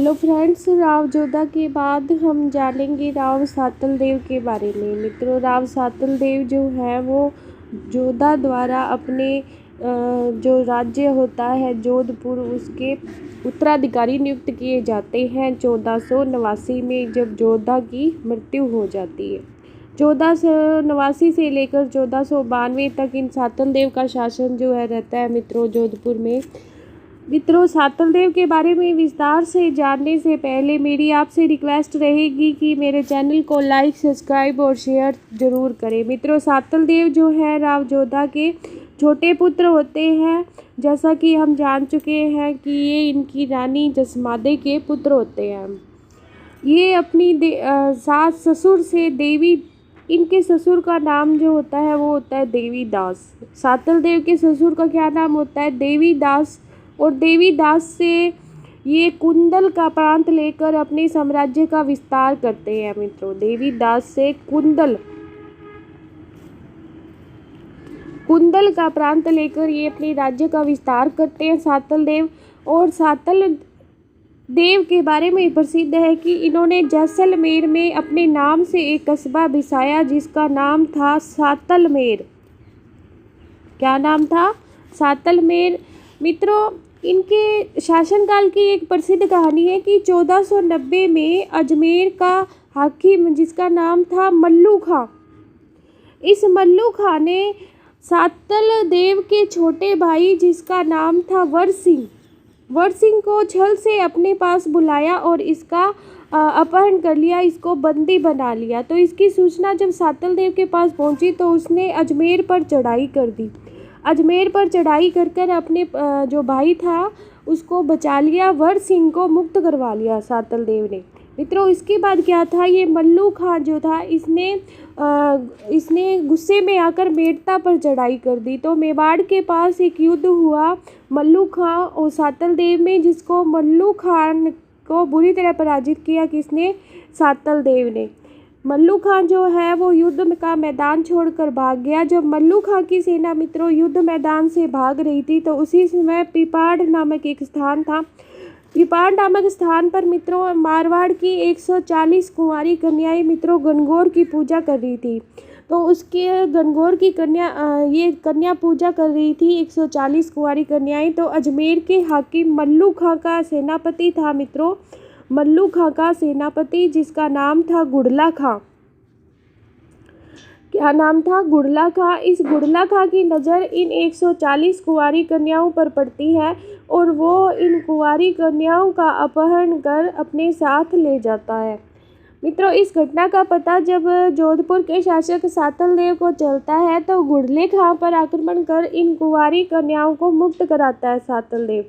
Hello friends, Rao Jodha के बाद हम जानेंगे राव सातल देव के बारे में। मित्रों, राव सातल देव जो है वो जोधा द्वारा अपने जो राज्य होता है जोधपुर, उसके उत्तराधिकारी नियुक्त किए जाते हैं 1489 में, जब जोधा की मृत्यु हो जाती है। 1489 से लेकर 1492 तक इन सातल देव का शासन जो है रहता है मित्रों जोधपुर में। मित्रों, सातल देव के बारे में विस्तार से जानने से पहले मेरी आपसे रिक्वेस्ट रहेगी कि मेरे चैनल को लाइक, सब्सक्राइब और शेयर ज़रूर करें। मित्रों, सातल देव जो है राव जोधा के छोटे पुत्र होते हैं, जैसा कि हम जान चुके हैं कि ये इनकी रानी जसमादे के पुत्र होते हैं। ये अपनी सास ससुर से देवी, इनके ससुर का नाम जो होता है वो होता है देवी दास। सातल देव के ससुर का क्या नाम होता है? देवी दास। और देवी दास से ये कुंदल का प्रांत लेकर अपने साम्राज्य का विस्तार करते हैं। मित्रों, देवी दास से कुंदल का प्रांत लेकर ये अपने राज्य का विस्तार करते हैं सातल देव। और सातल देव के बारे में प्रसिद्ध है कि इन्होंने जैसलमेर में अपने नाम से एक कस्बा बसाया जिसका नाम था सातलमेर। क्या नाम था? सातलमेर। मित्रों, इनके शासनकाल की एक प्रसिद्ध कहानी है कि 1490 में अजमेर का हाकिम, जिसका नाम था मल्लू खां, इस मल्लू खां ने सातल देव के छोटे भाई, जिसका नाम था वर सिंह को छल से अपने पास बुलाया और इसका अपहरण कर लिया, इसको बंदी बना लिया। तो इसकी सूचना जब सातल देव के पास पहुंची तो उसने अजमेर पर चढ़ाई कर दी। अजमेर पर चढ़ाई कर अपने जो भाई था उसको बचा लिया, वर सिंह को मुक्त करवा लिया सातल देव ने। मित्रों, इसके बाद क्या था, ये मल्लू खां जो था इसने गुस्से में आकर मेड़ता पर चढ़ाई कर दी। तो मेवाड़ के पास एक युद्ध हुआ मल्लू खां और सातल देव में, जिसको मल्लू खान को बुरी तरह पराजित किया। किसने? सातल देव ने। मल्लू खां जो है वो युद्ध का मैदान छोड़कर भाग गया। जब मल्लू खां की सेना मित्रों युद्ध मैदान से भाग रही थी तो उसी समय पिपाड़ नामक एक स्थान था। पिपाड़ नामक स्थान पर मित्रों मारवाड़ की 140 कुंवारी कन्याएं मित्रों गणगौर की पूजा कर रही थी। तो उसके गणगौर की ये कन्या पूजा कर रही थी 140 कुंवारी कन्याएं। तो अजमेर के हाकिम मल्लू खां का सेनापति था मित्रों, मल्लू खां का सेनापति, जिसका नाम था गुड़ला खां। क्या नाम था? गुड़ला खां। इस गुड़ला खां की नज़र इन 140 कुंवारी कन्याओं पर पड़ती है और वो इन कुंवारी कन्याओं का अपहरण कर अपने साथ ले जाता है। मित्रों, इस घटना का पता जब जोधपुर के शासक सातल देव को चलता है तो गुड़ले खां पर आक्रमण कर इन कुंवारी कन्याओं को मुक्त कराता है। सातल देव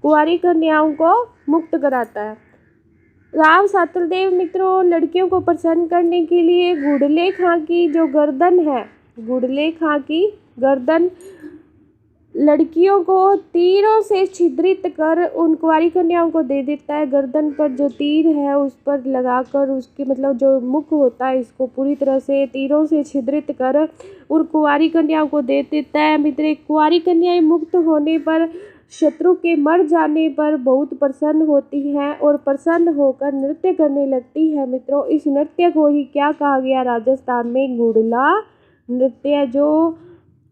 कुंवारी कन्याओं को मुक्त कराता है। राव सातल देव मित्रों लड़कियों को प्रसन्न करने के लिए गुड़ले खां की जो गर्दन है, गुड़ले खां की गर्दन लड़कियों को तीरों से छिद्रित कर उन कुंवारी कन्याओं को दे देता है। गर्दन पर जो तीर है उस पर लगाकर उसके जो मुख होता है इसको पूरी तरह से तीरों से छिद्रित कर उन कुंवारी कन्याओं को दे देता है। मित्र, कुंवारी कन्याएं मुक्त होने पर, शत्रु के मर जाने पर बहुत प्रसन्न होती हैं और प्रसन्न होकर नृत्य करने लगती है। मित्रों, इस नृत्य को ही क्या कहा गया राजस्थान में? गुड़ला नृत्य, जो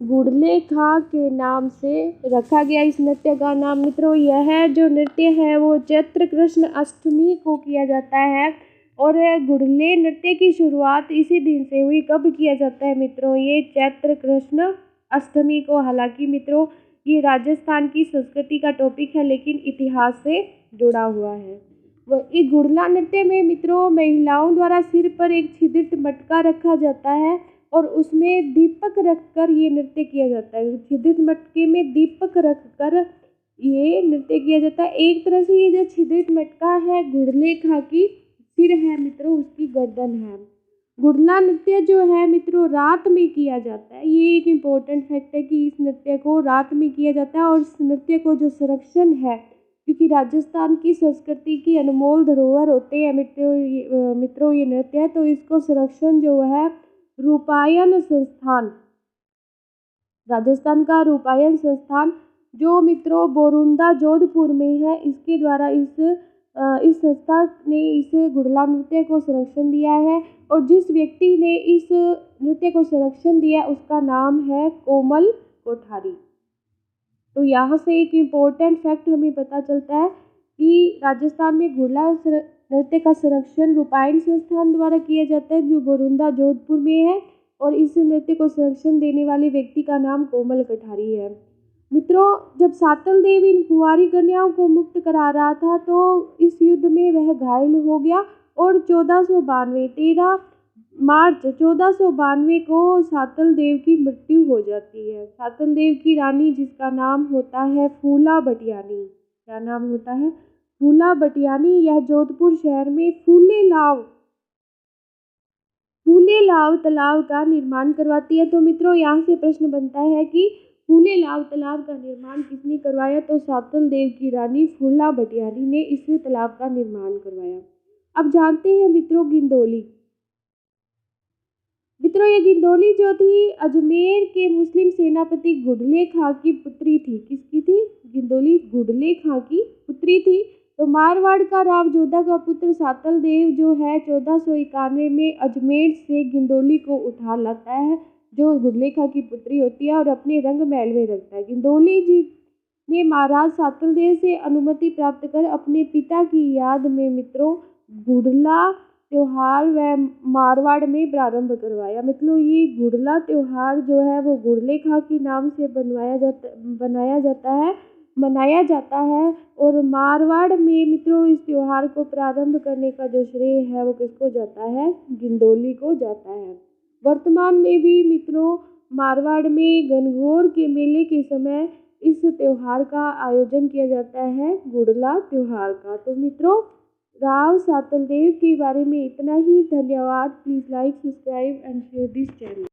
गुड़ले खां के नाम से रखा गया इस नृत्य का नाम। मित्रों, यह जो नृत्य है वो चैत्र कृष्ण अष्टमी को किया जाता है और गुड़ले नृत्य की शुरुआत इसी दिन से हुई। कब किया जाता है मित्रों? ये चैत्र कृष्ण अष्टमी को। हालांकि मित्रों ये राजस्थान की संस्कृति का टॉपिक है लेकिन इतिहास से जुड़ा हुआ है। इस गुड़ला नृत्य में मित्रों महिलाओं द्वारा सिर पर एक छिद्रित मटका रखा जाता है और उसमें दीपक रखकर ये नृत्य किया जाता है। छिद्रित मटके में दीपक रखकर ये नृत्य किया जाता है। एक तरह से ये जो छिद्रित मटका है गुड़ले खां की सिर है मित्रों, उसकी गर्दन है। गुड़ला नृत्य जो है मित्रों रात में किया जाता है। ये एक इम्पोर्टेंट फैक्ट है कि इस नृत्य को रात में किया जाता है और इस नृत्य को जो संरक्षण है, क्योंकि राजस्थान की संस्कृति की अनमोल धरोहर होते हैं मित्रों ये नृत्य है, तो इसको संरक्षण जो है रूपायन संस्थान, राजस्थान का रूपायन संस्थान जो मित्रों बोरुंदा जोधपुर में है, इसके द्वारा इस इस संस्था ने इस गुड़ला नृत्य को संरक्षण दिया है और जिस व्यक्ति ने इस नृत्य को संरक्षण दिया उसका नाम है कोमल कोठारी। तो यहाँ से एक इम्पोर्टेंट फैक्ट हमें पता चलता है कि राजस्थान में गुड़ला नृत्य का संरक्षण रूपायन संस्थान द्वारा किया जाता है जो बोरुंदा जोधपुर में है और इस नृत्य को संरक्षण देने वाले व्यक्ति का नाम कोमल कोठारी है। मित्रों, जब सातल देव इन कुंवारी कन्याओं को मुक्त करा रहा था तो इस युद्ध में वह घायल हो गया और 13 मार्च 1492 को सातल देव की मृत्यु हो जाती है। सातल देव की रानी जिसका नाम होता है फूला बटियानी, क्या नाम होता है? फूला बटियानी, यह जोधपुर शहर में फूले लाव तालाब का निर्माण करवाती है। तो मित्रों, यहाँ से प्रश्न बनता है कि फूले लाव तालाब का निर्माण किसने करवाया? तो सातल देव की रानी फूला बटियानी ने इस तालाब का निर्माण करवाया। अब जानते हैं मित्रों गिंदोली। मित्रों, ये गिंदोली जो थी अजमेर के मुस्लिम सेनापति गुडले खां की पुत्री थी। किसकी थी? गिंदोली गुडले खां की पुत्री थी। तो मारवाड़ का राव जोधा का पुत्र सातल देव जो है 1491 में अजमेर से गिंदोली को उठा लाता है जो गुडले खां की पुत्री होती है और अपने रंग महल में रखता है। गिंदोली जी ने महाराज सातल देव से अनुमति प्राप्त कर अपने पिता की याद में मित्रों गुड़ला त्योहार व मारवाड़ में प्रारंभ करवाया। मतलब ये गुड़ला त्योहार जो है वो गुडले खां के नाम से मनाया जाता है और मारवाड़ में मित्रों इस त्योहार को प्रारंभ करने का जो श्रेय है वो किसको जाता है? गिंदोली को जाता है। वर्तमान में भी मित्रों मारवाड़ में गणगौर के मेले के समय इस त्योहार का आयोजन किया जाता है, गुड़ला त्योहार का। तो मित्रों, राव सातल देव के बारे में इतना ही। धन्यवाद। Please like, subscribe and share this channel.